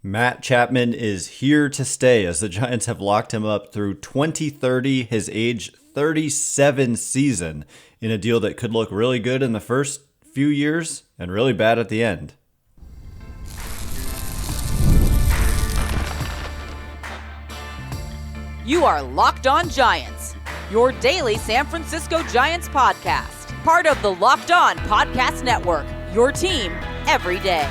Matt Chapman is here to stay as the Giants have locked him up through 2030, his age 37 season, in a deal that could look really good in the first few years and really bad at the end. You are Locked On Giants, your daily San Francisco Giants podcast. Part of the Locked On Podcast Network, your team every day.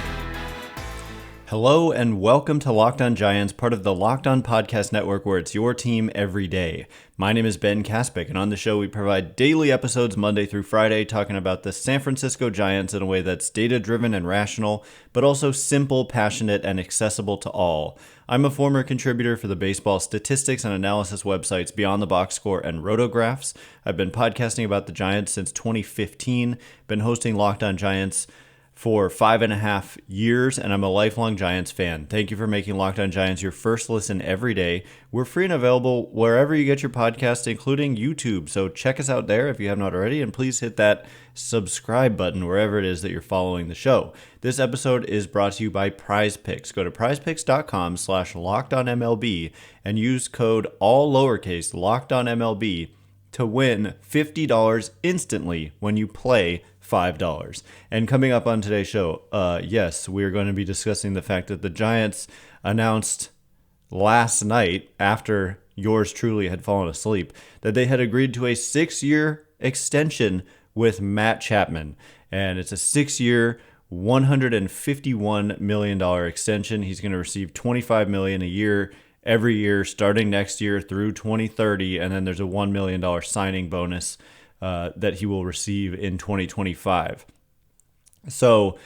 Hello and welcome to Locked On Giants, part of the Locked On Podcast Network, where it's your team every day. My name is Ben Kaspick, and on the show we provide daily episodes Monday through Friday talking about the San Francisco Giants in a way that's data-driven and rational, but also simple, passionate, and accessible to all. I'm a former contributor for the baseball statistics and analysis websites Beyond the Box Score and Rotographs. I've been podcasting about the Giants since 2015, been hosting Locked On Giants for 5.5 years, and I'm a lifelong Giants fan. Thank you for making Locked On Giants your first listen every day. We're free and available wherever you get your podcasts, including YouTube. So check us out there if you have not already, and please hit that subscribe button wherever it is that you're following the show. This episode is brought to you by Prize Picks. Go to prizepicks.com/LockedOnMLB and use code all lowercase LockedOnMLB to win $50 instantly when you play $5. And coming up on today's show, yes, we're going to be discussing the fact that the Giants announced last night, after yours truly had fallen asleep, that they had agreed to a 6-year extension with Matt Chapman. And it's a 6-year, $151 million extension. He's going to receive $25 million a year every year starting next year through 2030, and then there's a $1 million signing bonus that he will receive in 2025. So,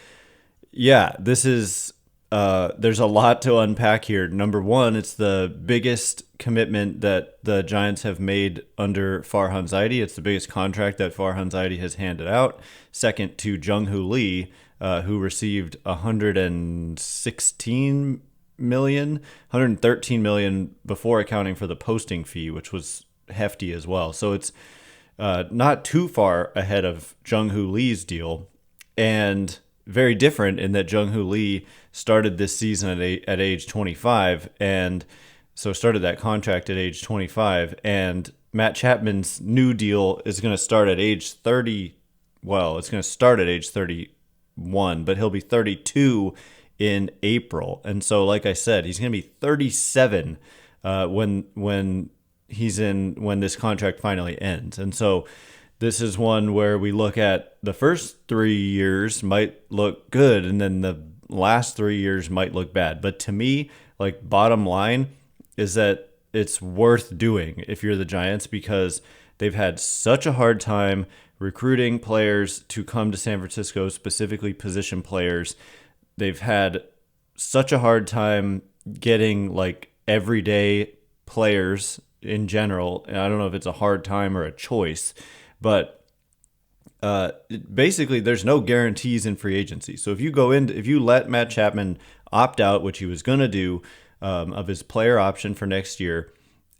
yeah, this is there's a lot to unpack here. Number one, it's the biggest commitment that the Giants have made under Farhan Zaidi. It's the biggest contract that Farhan Zaidi has handed out. Second to Jung-Hoo Lee, who received $113 million before accounting for the posting fee, which was hefty as well. So it's not too far ahead of Jung-Hoo Lee's deal, and very different in that Jung-Hoo Lee started this season at age 25, and so started that contract at age 25, and Matt Chapman's new deal is going to start at age 30. Well, it's going to start at age 31, but he'll be 32 in April. And so, like I said, he's going to be 37 when this contract finally ends. And so this is one where we look at the first 3 years might look good, and then the last 3 years might look bad. But to me, like, bottom line is that it's worth doing if you're the Giants, because they've had such a hard time recruiting players to come to San Francisco, specifically position players. They've had such a hard time getting like everyday players in general. And I don't know if it's a hard time or a choice, but basically there's no guarantees in free agency. So if you let Matt Chapman opt out, which he was going to do, of his player option for next year,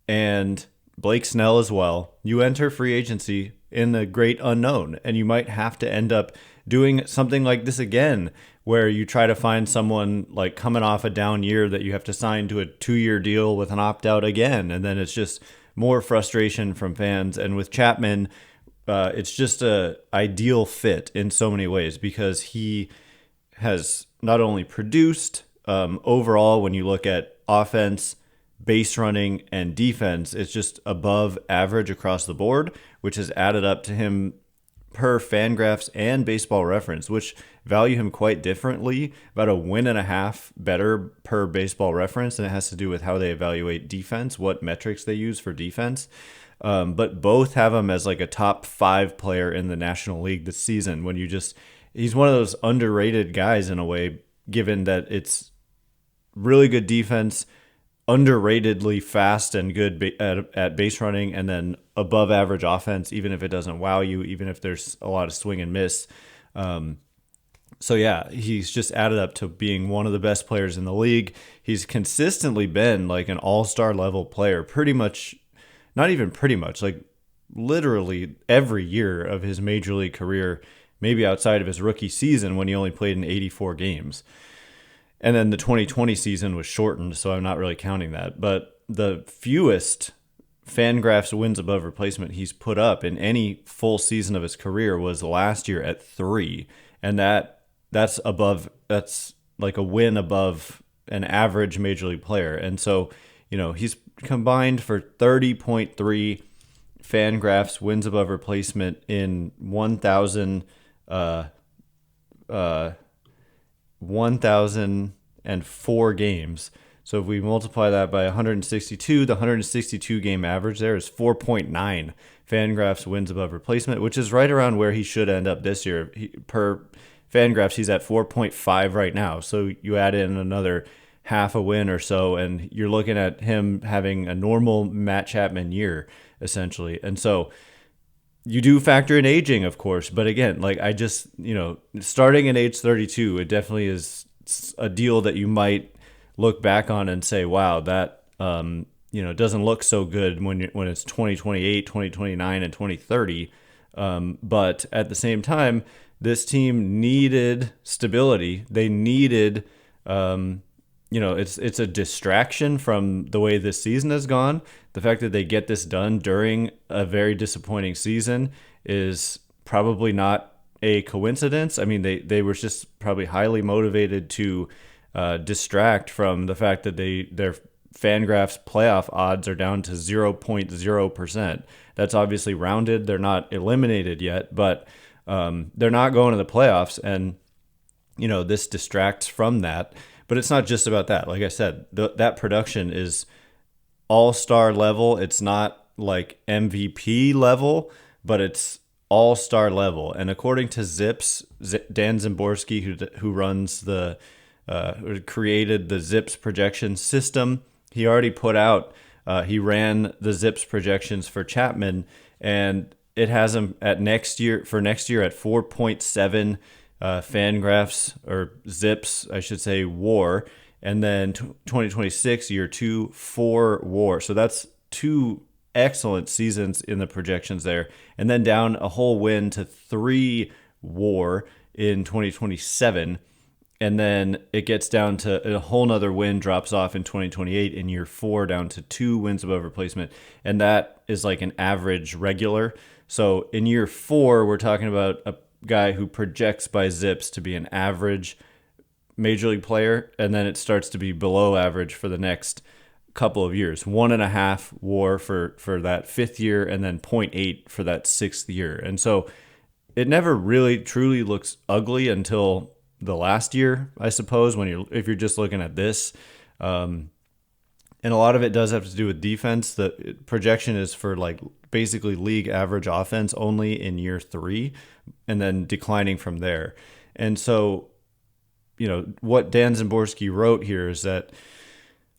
and Blake Snell as well, you enter free agency in the great unknown, and you might have to end up doing something like this again, where you try to find someone like coming off a down year that you have to sign to a 2-year deal with an opt-out again, and then it's just more frustration from fans. And with Chapman, it's just a ideal fit in so many ways, because he has not only produced overall, when you look at offense, base running, and defense, it's just above average across the board, which has added up to him per FanGraphs and Baseball Reference, which value him quite differently, about a 1.5 better per Baseball Reference, and it has to do with how they evaluate defense, what metrics they use for defense. But both have him as like a top 5 player in the National League this season. He's one of those underrated guys in a way, given that it's really good defense, underratedly fast and good at base running, and then above average offense, even if it doesn't wow you, even if there's a lot of swing and miss. So yeah, he's just added up to being one of the best players in the league. He's consistently been like an all-star level player, pretty much, not even pretty much, like literally every year of his major league career, maybe outside of his rookie season when he only played in 84 games. And then the 2020 season was shortened, so I'm not really counting that. But the fewest FanGraphs wins above replacement he's put up in any full season of his career was last year at 3, and that's like a win above an average major league player. And so, he's combined for 30.3 FanGraphs wins above replacement in 1,004 games. So if we multiply that by 162, the 162 game average there is 4.9 FanGraphs wins above replacement, which is right around where he should end up this year. Per FanGraphs, he's at 4.5 right now. So you add in another half a win or so, and you're looking at him having a normal Matt Chapman year, essentially. And so you do factor in aging, of course. But again, like I just, starting at age 32, it definitely is a deal that you might look back on and say, wow, that doesn't look so good when it's 2028, 2029, and 2030. But at the same time, this team needed stability. They needed, it's a distraction from the way this season has gone. The fact that they get this done during a very disappointing season is probably not a coincidence. I mean, they were just probably highly motivated to distract from the fact that their FanGraphs playoff odds are down to 0.0%. That's obviously rounded. They're not eliminated yet, but they're not going to the playoffs, and this distracts from that. But it's not just about that. Like I said, that production is all-star level. It's not like MVP level, but it's all-star level. And according to Zips, Dan Szymborski, who runs created the Zips projection system, he already put out, he ran the Zips projections for Chapman, and it has him at next year at 4.7 FanGraphs, or Zips, I should say, WAR, and then 2026 year 2 4 WAR. So that's 2 excellent seasons in the projections there, and then down a whole win to 3 WAR in 2027. And then it gets down to a whole nother win, drops off in 2028 in year 4, down to 2 wins above replacement. And that is like an average regular. So in year 4, we're talking about a guy who projects by Zips to be an average major league player. And then it starts to be below average for the next couple of years. 1.5 WAR for that 5th year, and then 0.8 for that 6th year. And so it never really truly looks ugly until the last year, I suppose, if you're just looking at this. And a lot of it does have to do with defense. The projection is for like basically league average offense only in year 3, and then declining from there. And so, what Dan Szymborski wrote here is that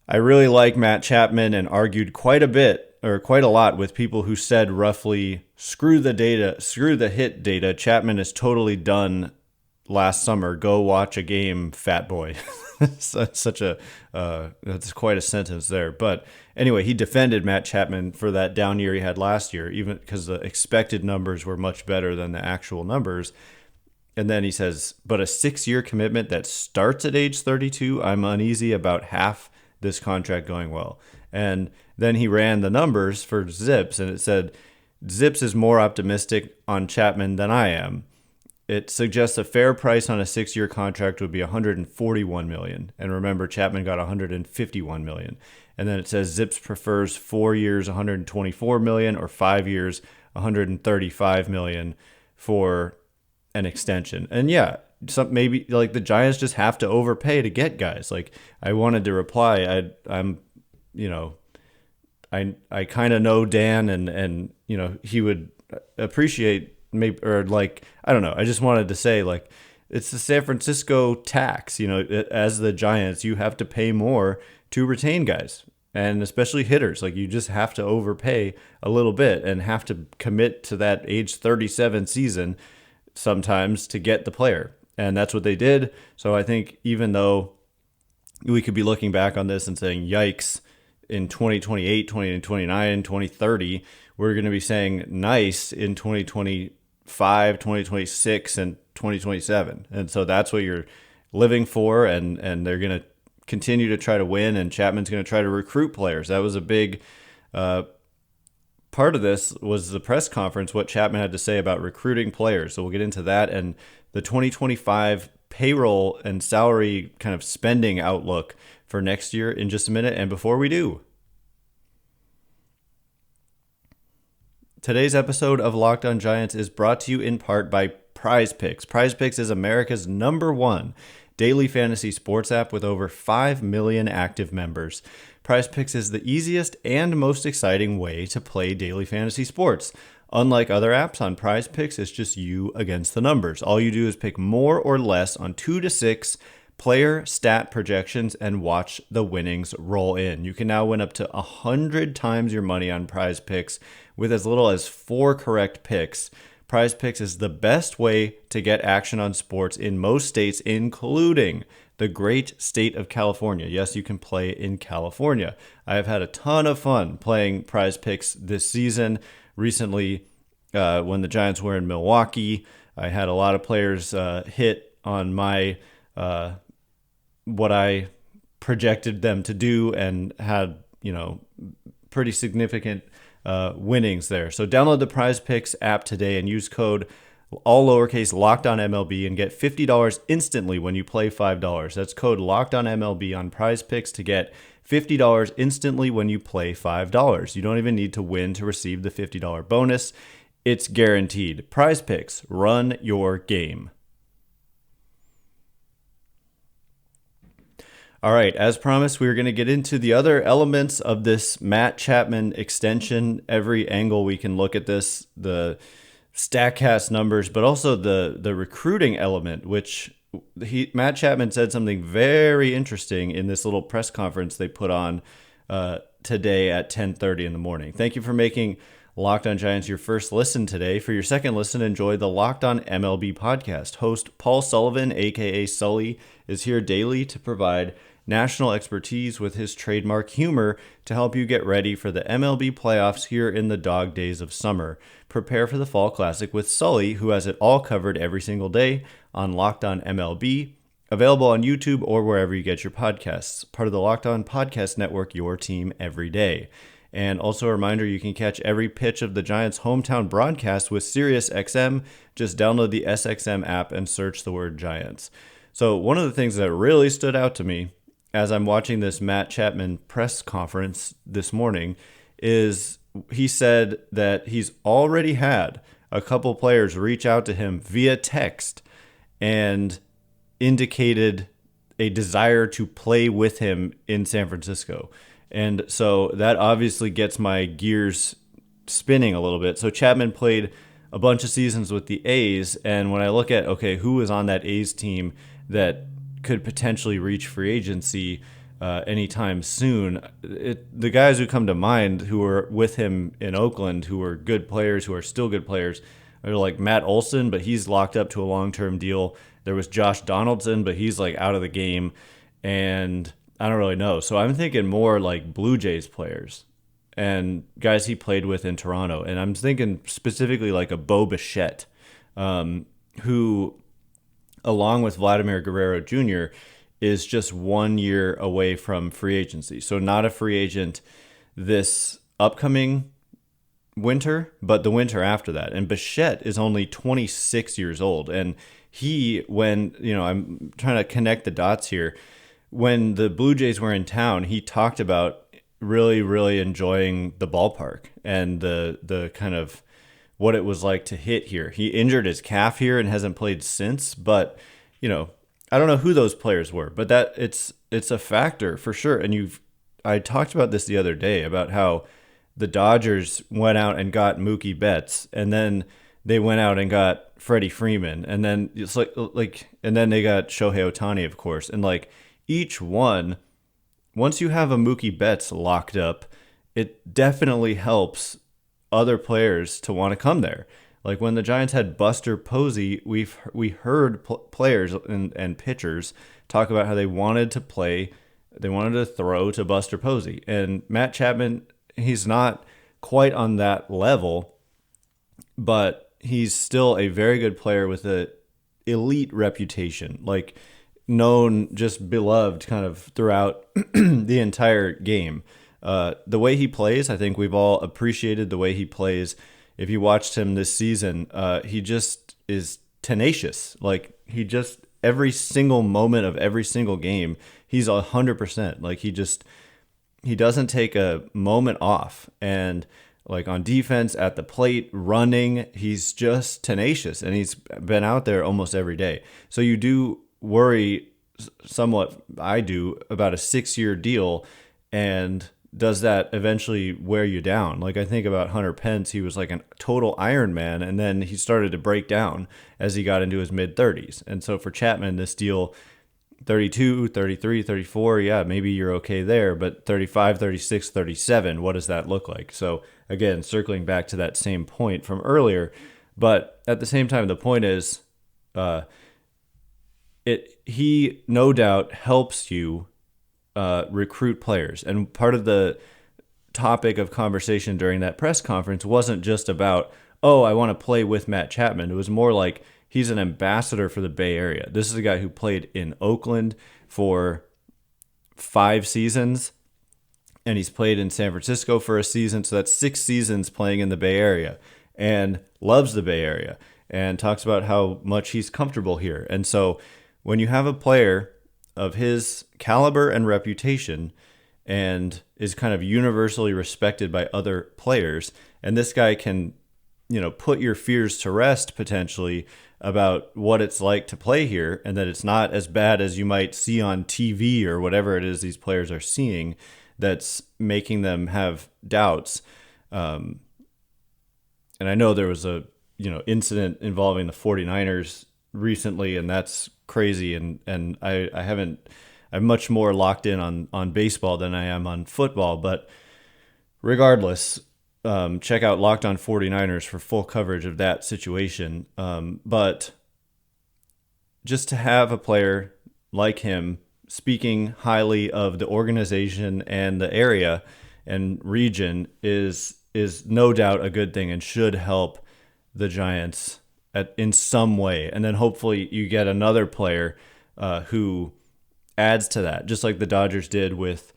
I really like Matt Chapman, and argued quite a lot with people who said roughly, screw the hit data. Chapman is totally done last summer. Go watch a game, fat boy. That's quite a sentence there. But anyway, he defended Matt Chapman for that down year he had last year, even because the expected numbers were much better than the actual numbers. And then he says, but a 6-year commitment that starts at age 32, I'm uneasy about half this contract going well. And then he ran the numbers for Zips, and it said Zips is more optimistic on Chapman than I am. It suggests a fair price on a 6-year contract would be $141 million. And remember, Chapman got $151 million. And then it says Zips prefers 4 years, $124 million, or 5 years, $135 million for an extension. And yeah, maybe like the Giants just have to overpay to get guys. Like I wanted to reply, I kind of know Dan, and he would appreciate maybe, or like, I don't know. I just wanted to say, like, it's the San Francisco tax. As the Giants, you have to pay more to retain guys, and especially hitters. Like, you just have to overpay a little bit and have to commit to that age 37 season sometimes to get the player. And that's what they did. So I think even though we could be looking back on this and saying, yikes, in 2028, 2029, 2030, we're going to be saying nice in 2025, 2026, and 2027. And so that's what you're living for, and they're going to continue to try to win, and Chapman's going to try to recruit players. That was a big part of this was the press conference, what Chapman had to say about recruiting players. So we'll get into that and the 2025 payroll and salary kind of spending outlook for next year in just a minute. And before we do, today's episode of Locked On Giants is brought to you in part by Prize Picks. Prize Picks is America's #1 daily fantasy sports app with over 5 million active members. Prize Picks is the easiest and most exciting way to play daily fantasy sports. Unlike other apps, on Prize Picks, it's just you against the numbers. All you do is pick more or less on 2 to 6 player stat projections and watch the winnings roll in. You can now win up to 100 times your money on Prize Picks with as little as 4 correct picks. Prize Picks is the best way to get action on sports in most states, including the great state of California. Yes, you can play in California. I have had a ton of fun playing Prize Picks this season. Recently, when the Giants were in Milwaukee, I had a lot of players hit on my what I projected them to do, and had pretty significant winnings there. So download the Prize Picks app today and use code all lowercase LOCKEDONMLB and get $50 instantly when you play $5. That's code LOCKEDONMLB on Prize Picks to get $50 instantly when you play $5. You don't even need to win to receive the $50 bonus. It's guaranteed. Prize Picks, run your game. All right, as promised, we're going to get into the other elements of this Matt Chapman extension. Every angle we can look at this, the StatCast numbers, but also the recruiting element, which Matt Chapman said something very interesting in this little press conference they put on today at 10:30 in the morning. Thank you for making Locked On Giants your first listen today. For your second listen, enjoy the Locked On MLB podcast. Host Paul Sullivan, aka Sully, is here daily to provide national expertise with his trademark humor to help you get ready for the MLB playoffs here in the dog days of summer. Prepare for the Fall Classic with Sully, who has it all covered every single day on Locked On MLB, available on YouTube or wherever you get your podcasts. Part of the Locked On Podcast Network, your team every day. And also a reminder, you can catch every pitch of the Giants' hometown broadcast with SiriusXM. Just download the SXM app and search the word Giants. So one of the things that really stood out to me as I'm watching this Matt Chapman press conference this morning is he said that he's already had a couple players reach out to him via text and indicated a desire to play with him in San Francisco. And so that obviously gets my gears spinning a little bit. So Chapman played a bunch of seasons with the A's, and when I look at, okay, who is on that A's team that could potentially reach free agency anytime soon, the guys who come to mind who were with him in Oakland, who were good players, who are still good players, are like Matt Olson, but he's locked up to a long-term deal. There was Josh Donaldson, but he's like out of the game, and I don't really know. So I'm thinking more like Blue Jays players and guys he played with in Toronto. And I'm thinking specifically like a Bo Bichette, who, along with Vladimir Guerrero Jr., is just 1 year away from free agency. So not a free agent this upcoming winter, but the winter after that. And Bichette is only 26 years old. And I'm trying to connect the dots here. When the Blue Jays were in town, he talked about really, really enjoying the ballpark and the kind of what it was like to hit here. He injured his calf here and hasn't played since, but I don't know who those players were, but that it's a factor for sure. And I talked about this the other day about how the Dodgers went out and got Mookie Betts, and then they went out and got Freddie Freeman, and then it's and then they got Shohei Ohtani, of course, and like each one, once you have a Mookie Betts locked up, it definitely helps other players to want to come there. Like when the Giants had Buster Posey, we heard players and pitchers talk about how they wanted to throw to Buster Posey. And Matt Chapman, he's not quite on that level, but he's still a very good player with an elite reputation. Like known, just beloved kind of throughout the entire game. The way he plays, I think we've all appreciated the way he plays. If you watched him this season, he just is tenacious. Like he just every single moment of every single game, he's 100%. Like he doesn't take a moment off. And like on defense, at the plate, running, he's just tenacious, and he's been out there almost every day. So you do worry somewhat, I do, about a 6-year deal, and does that eventually wear you down? Like I think about Hunter Pence, he was like a total Iron Man, and then he started to break down as he got into his mid-30s. And so for Chapman, this deal, 32, 33, 34, yeah, maybe you're okay there, but 35, 36, 37, what does that look like? So again, circling back to that same point from earlier, but at the same time, the point is, he no doubt helps you recruit players. And part of the topic of conversation during that press conference wasn't just about, oh, I want to play with Matt Chapman. It was more like he's an ambassador for the Bay Area. This is a guy who played in Oakland for 5 seasons, and he's played in San Francisco for a season. So that's 6 seasons playing in the Bay Area, and loves the Bay Area, and talks about how much he's comfortable here. And so when you have a player of his caliber and reputation, and is kind of universally respected by other players, and this guy can, put your fears to rest potentially about what it's like to play here, and that it's not as bad as you might see on TV or whatever it is these players are seeing that's making them have doubts. And I know there was a incident involving the 49ers recently, and that's crazy, and I'm much more locked in on baseball than I am on football, but regardless, check out Locked On 49ers for full coverage of that situation. But just to have a player like him speaking highly of the organization and the area and region is no doubt a good thing, and should help the Giants in some way. And then hopefully you get another player who adds to that, just like the Dodgers did with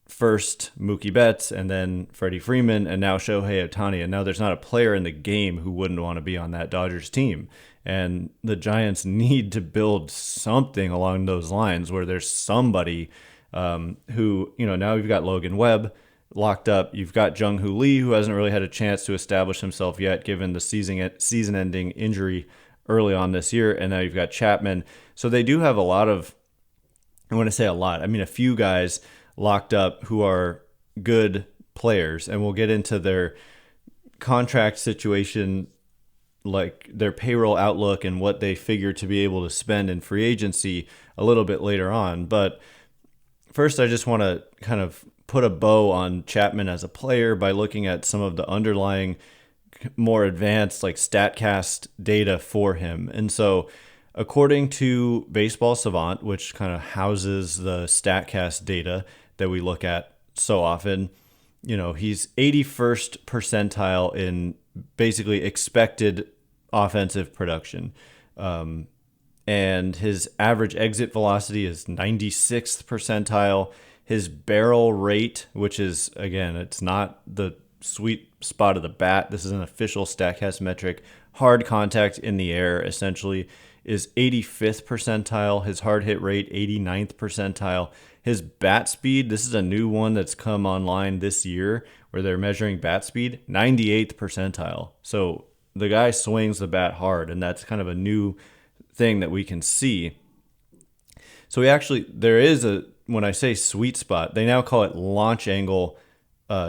first Mookie Betts and then Freddie Freeman and now Shohei Ohtani. And now there's not a player in the game who wouldn't want to be on that Dodgers team. And the Giants need to build something along those lines where there's somebody who, now you've got Logan Webb locked up. You've got Jung-Hoo Lee, who hasn't really had a chance to establish himself yet, given the season-ending injury early on this year. And now you've got Chapman. So they do have a lot of, I want to say a lot, I mean a few guys locked up who are good players. And we'll get into their contract situation, like their payroll outlook and what they figure to be able to spend in free agency a little bit later on. But first, I just want to kind of put a bow on Chapman as a player by looking at some of the underlying more advanced like StatCast data for him. And so according to Baseball Savant, which kind of houses the StatCast data that we look at so often, he's 81st percentile in basically expected offensive production. And his average exit velocity is 96th percentile. His barrel rate, which is, again, it's not the sweet spot of the bat. This is an official StatCast metric. Hard contact in the air, essentially, is 85th percentile. His hard hit rate, 89th percentile. His bat speed, this is a new one that's come online this year where they're measuring bat speed, 98th percentile. So the guy swings the bat hard, and that's kind of a new thing that we can see. So there is when I say sweet spot, they now call it launch angle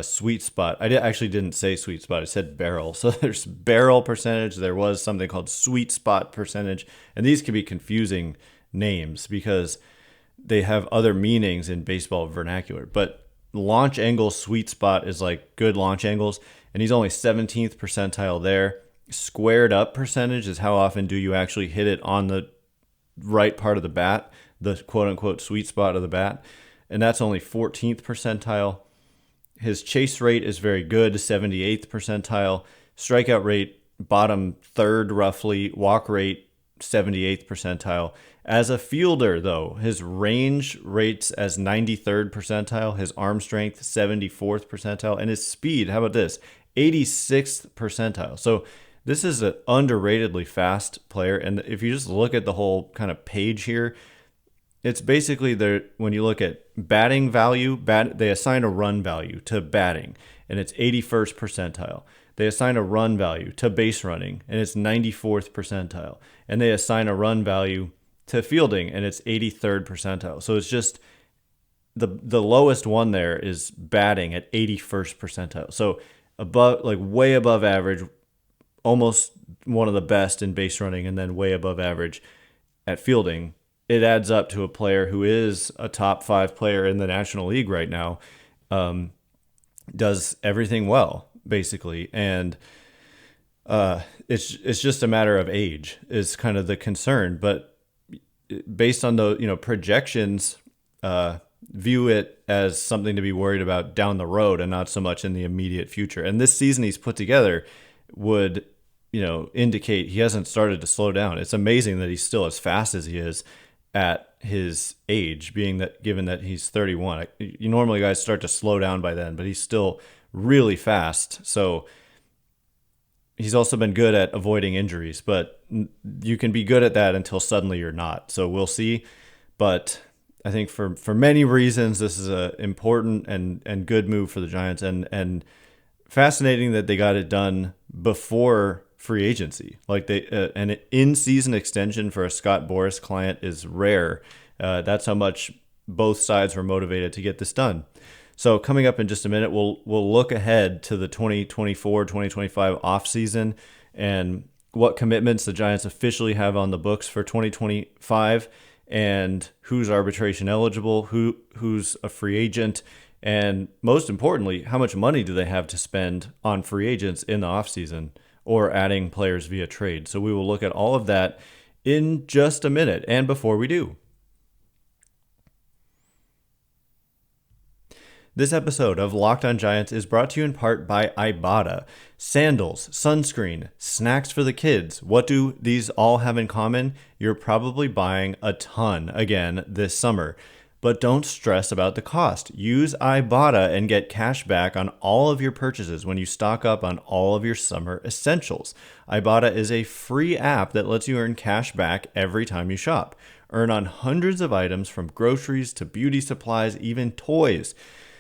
sweet spot. I actually didn't say sweet spot. I said barrel. So there's barrel percentage. There was something called sweet spot percentage. And these can be confusing names because they have other meanings in baseball vernacular. But launch angle sweet spot is like good launch angles. And he's only 17th percentile there. Squared up percentage is how often do you actually hit it on the right part of the bat, the quote-unquote sweet spot of the bat, and that's only 14th percentile. His chase rate is very good, 78th percentile. Strikeout rate, bottom third roughly. Walk rate, 78th percentile. As a fielder, though, his range rates as 93rd percentile, his arm strength 74th percentile, and his speed, how about this, 86th percentile. So this is an underratedly fast player. And if you just look at the whole kind of page here, it's basically when you look at batting value, they assign a run value to batting, and it's 81st percentile. They assign a run value to base running, and it's 94th percentile. And they assign a run value to fielding, and it's 83rd percentile. So it's just the lowest one there is batting at 81st percentile. So above, like way above average, almost one of the best in base running, and then way above average at fielding. It adds up to a player who is a top 5 player in the National League right now, does everything well, basically. And it's just a matter of age is kind of the concern. But based on the projections, view it as something to be worried about down the road and not so much in the immediate future. And this season he's put together would indicate he hasn't started to slow down. It's amazing that he's still as fast as he is at his age, given that he's 31. Normally guys start to slow down by then, but he's still really fast. So he's also been good at avoiding injuries, but you can be good at that until suddenly you're not. So we'll see. But I think for many reasons, this is a important and good move for the Giants, and fascinating that they got it done before free agency. Like an in-season extension for a Scott Boras client is rare. That's how much both sides were motivated to get this done. So coming up in just a minute, we'll look ahead to the 2024-2025 offseason and what commitments the Giants officially have on the books for 2025, and who's arbitration eligible, who's a free agent, and most importantly, how much money do they have to spend on free agents in the offseason or adding players via trade. So we will look at all of that in just a minute. And before we do, this episode of Locked On Giants is brought to you in part by Ibotta. Sandals, sunscreen, snacks for the kids. What do these all have in common? You're probably buying a ton again this summer. But don't stress about the cost. Use Ibotta and get cash back on all of your purchases when you stock up on all of your summer essentials. Ibotta is a free app that lets you earn cash back every time you shop. Earn on hundreds of items from groceries to beauty supplies, even toys.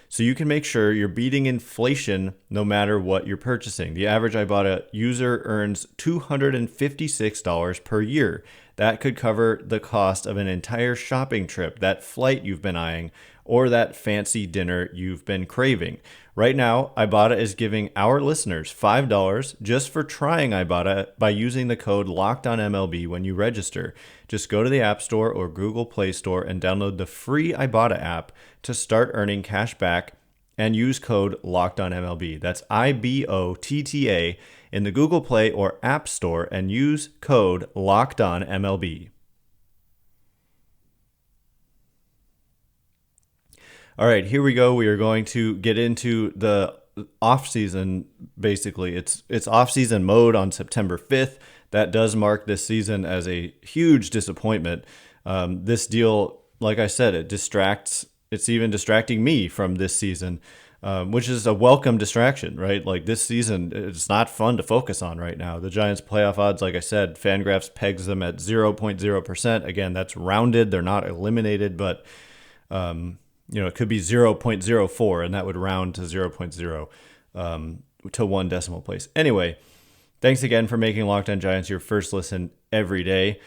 So you can make sure you're beating inflation no matter what you're purchasing. The average Ibotta user earns $256 per year. That could cover the cost of an entire shopping trip, that flight you've been eyeing, or that fancy dinner you've been craving. Right now, Ibotta is giving our listeners $5 just for trying Ibotta by using the code LOCKEDONMLB when you register. Just go to the App Store or Google Play Store and download the free Ibotta app to start earning cash back and use code LOCKEDONMLB. That's IBOTTA in the Google Play or App Store and use code LOCKEDONMLB. All right, here we go. We are going to get into the off-season, basically. It's off-season mode on September 5th. That does mark this season as a huge disappointment. This deal, like I said, it's even distracting me from this season, which is a welcome distraction, right? Like this season, it's not fun to focus on right now. The Giants playoff odds, like I said, FanGraphs pegs them at 0.0%. Again, that's rounded. They're not eliminated, but it could be 0.04, and that would round to 0.0 to one decimal place. Anyway, thanks again for making Locked On Giants your first listen every day.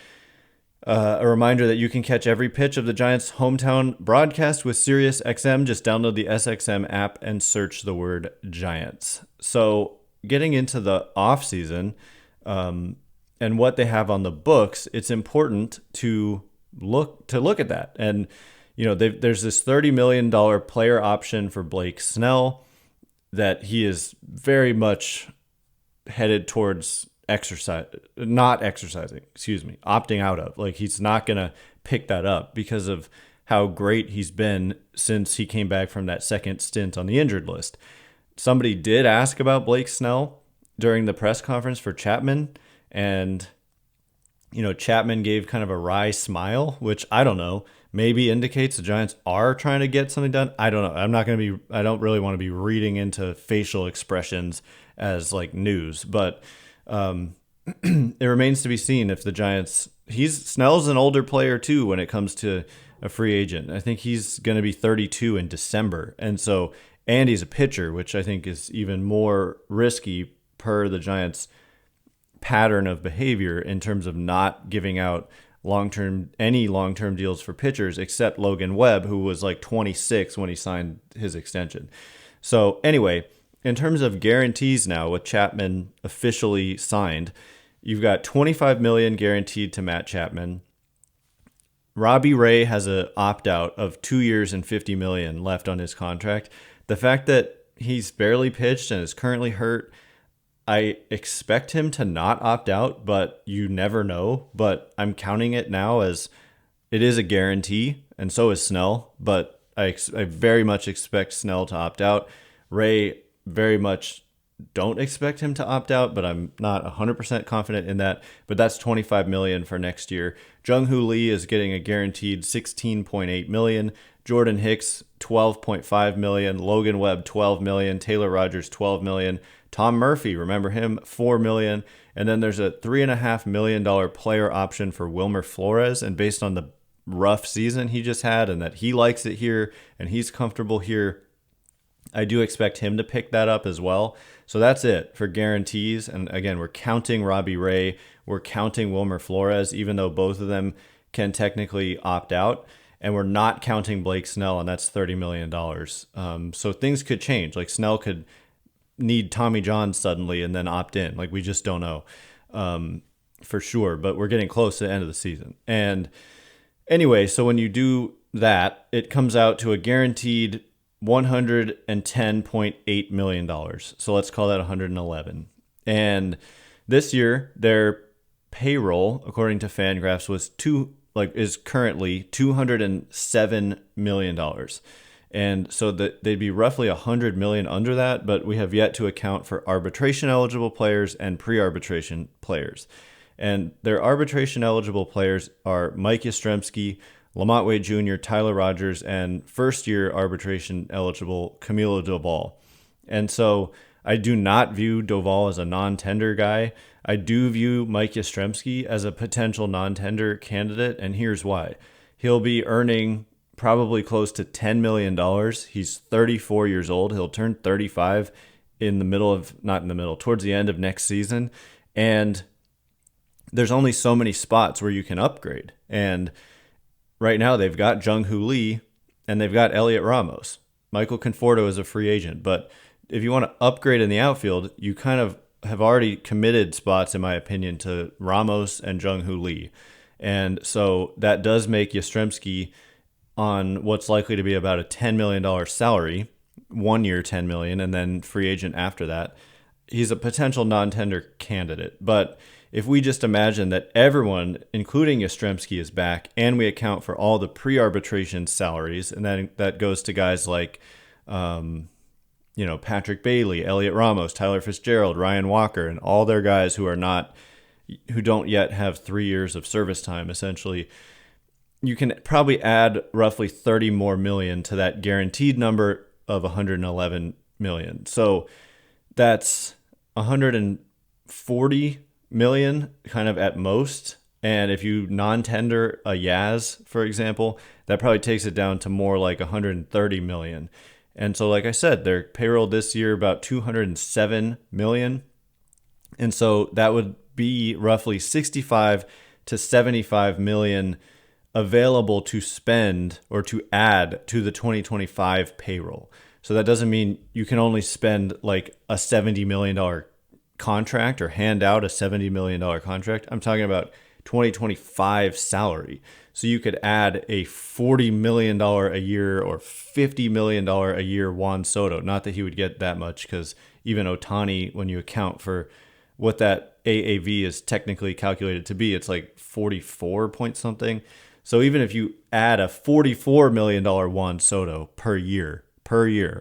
A reminder that you can catch every pitch of the Giants' hometown broadcast with SiriusXM. Just download the SXM app and search the word Giants. So getting into the offseason and what they have on the books, it's important to look at that. And there's this $30 million player option for Blake Snell that he is very much headed towards opting out of. Like he's not going to pick that up because of how great he's been since he came back from that second stint on the injured list. Somebody did ask about Blake Snell during the press conference for Chapman, and Chapman gave kind of a wry smile, which I don't know, maybe indicates the Giants are trying to get something done. I don't know. I don't really want to be reading into facial expressions as like news, but it remains to be seen if the Giants, Snell's an older player too when it comes to a free agent. I think he's going to be 32 in December. And he's a pitcher, which I think is even more risky per the Giants' pattern of behavior in terms of not giving out any long-term deals for pitchers except Logan Webb, who was like 26 when he signed his extension. So anyway, in terms of guarantees now with Chapman officially signed, you've got $25 million guaranteed to Matt Chapman. Robbie Ray has an opt-out of 2 years and $50 million left on his contract. The fact that he's barely pitched and is currently hurt, I expect him to not opt out, but you never know. But I'm counting it now as it is a guarantee, and so is Snell. But I very much expect Snell to opt out. Ray, very much don't expect him to opt out, but I'm not 100% confident in that. But that's $25 million for next year. Jung-Hoo Lee is getting a guaranteed $16.8 million. Jordan Hicks, $12.5 million. Logan Webb, $12 million. Taylor Rogers, $12 million. Tom Murphy, remember him, $4 million. And then there's a $3.5 million player option for Wilmer Flores. And based on the rough season he just had and that he likes it here and he's comfortable here, I do expect him to pick that up as well. So that's it for guarantees. And again, we're counting Robbie Ray. We're counting Wilmer Flores, even though both of them can technically opt out. And we're not counting Blake Snell, and that's $30 million. So things could change. Like Snell could need Tommy John suddenly and then opt in. Like we just don't know for sure. But we're getting close to the end of the season. And anyway, so when you do that, it comes out to a guaranteed $110.8 million. So let's call that 111. And this year, their payroll, according to FanGraphs, is currently $207 million. And so that they'd be roughly $100 million under that, but we have yet to account for arbitration eligible players and pre-arbitration players. And their arbitration eligible players are Mike Yastrzemski, Lamont Wade Jr., Tyler Rogers, and first-year arbitration eligible Camilo Doval. And so I do not view Doval as a non-tender guy. I do view Mike Yastrzemski as a potential non-tender candidate, and here's why. He'll be earning probably close to $10 million. He's 34 years old. He'll turn 35 towards the end of next season. And there's only so many spots where you can upgrade. And right now, they've got Jung-Hoo Lee, and they've got Elliot Ramos. Michael Conforto is a free agent. But if you want to upgrade in the outfield, you kind of have already committed spots, in my opinion, to Ramos and Jung-Hoo Lee. And so that does make Yastrzemski on what's likely to be about a $10 million salary, 1 year $10 million, and then free agent after that. He's a potential non-tender candidate. But if we just imagine that everyone, including Yastrzemski, is back, and we account for all the pre-arbitration salaries, and then that goes to guys like, Patrick Bailey, Elliot Ramos, Tyler Fitzgerald, Ryan Walker, and all their guys who don't yet have 3 years of service time, essentially, you can probably add roughly 30 more million to that guaranteed number of 111 million. So that's 140 million kind of at most. And if you non-tender a Yaz, for example, that probably takes it down to more like 130 million. And so, like I said, their payroll this year about 207 million. And so that would be roughly 65 to 75 million available to spend or to add to the 2025 payroll. So that doesn't mean you can only spend like a $70 million contract or hand out a $70 million contract. I'm talking about 2025 salary. So you could add a $40 million a year or $50 million a year Juan Soto. Not that he would get that much, because even Ohtani, when you account for what that AAV is technically calculated to be, it's like 44 point something. So even if you add a $44 million Juan Soto per year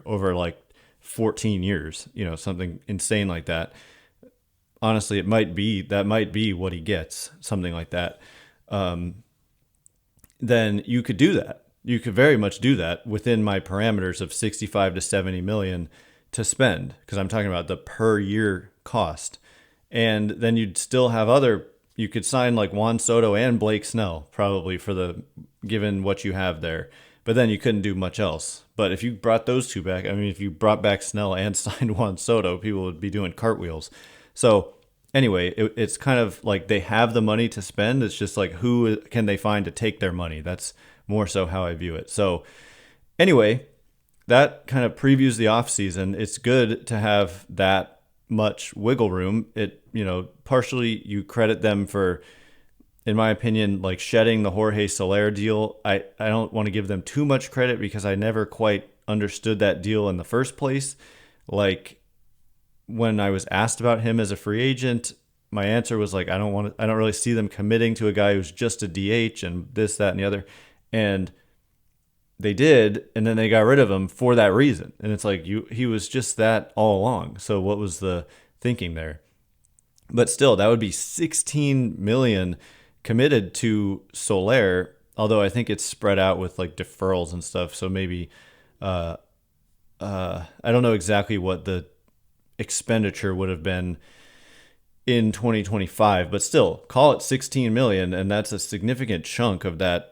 over like 14 years, something insane like that, honestly, that might be what he gets, something like that. Then you could do that. You could very much do that within my parameters of 65 to 70 million to spend, because I'm talking about the per year cost. And then you'd still have you could sign like Juan Soto and Blake Snell probably given what you have there. But then you couldn't do much else. But if you brought those two back, I mean, if you brought back Snell and signed Juan Soto, people would be doing cartwheels. So anyway, it's kind of like they have the money to spend. It's just like, who can they find to take their money? That's more so how I view it. So anyway, that kind of previews the offseason. It's good to have that much wiggle room. Partially you credit them for, in my opinion, like shedding the Jorge Soler deal. I don't want to give them too much credit because I never quite understood that deal in the first place. Like when I was asked about him as a free agent, my answer was like, I don't really see them committing to a guy who's just a DH and this, that, and the other. And they did, and then they got rid of him for that reason. And it's like, he was just that all along. So what was the thinking there? But still, that would be 16 million committed to Soler, although I think it's spread out with like deferrals and stuff. So maybe I don't know exactly what the expenditure would have been in 2025, but still, call it 16 million, and that's a significant chunk of that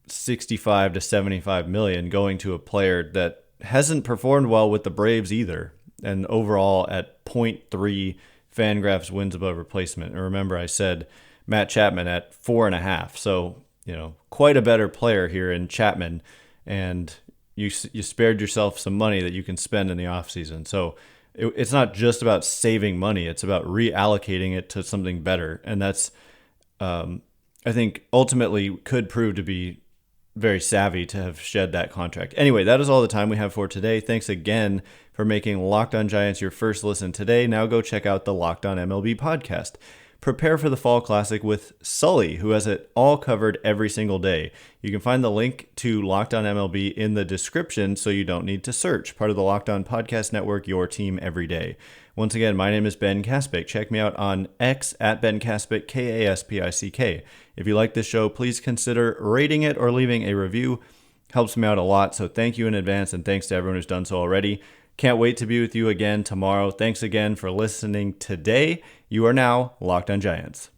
65 to 75 million going to a player that hasn't performed well with the Braves either, and overall at 0.3 FanGraphs wins above replacement. And remember, I said Matt Chapman at 4.5, so quite a better player here in Chapman, and you spared yourself some money that you can spend in the offseason. So it's not just about saving money; it's about reallocating it to something better, and that's I think ultimately could prove to be very savvy to have shed that contract. Anyway, that is all the time we have for today. Thanks again for making Locked On Giants your first listen today. Now go check out the Locked On MLB podcast. Prepare for the Fall Classic with Sully, who has it all covered every single day. You can find the link to Locked On MLB in the description so you don't need to search. Part of the Locked On Podcast Network, your team every day. Once again, my name is Ben Kaspick. Check me out on X at Ben Kaspick, Kaspick. If you like this show, please consider rating it or leaving a review. Helps me out a lot, so thank you in advance, and thanks to everyone who's done so already. Can't wait to be with you again tomorrow. Thanks again for listening today. You are now Locked On Giants.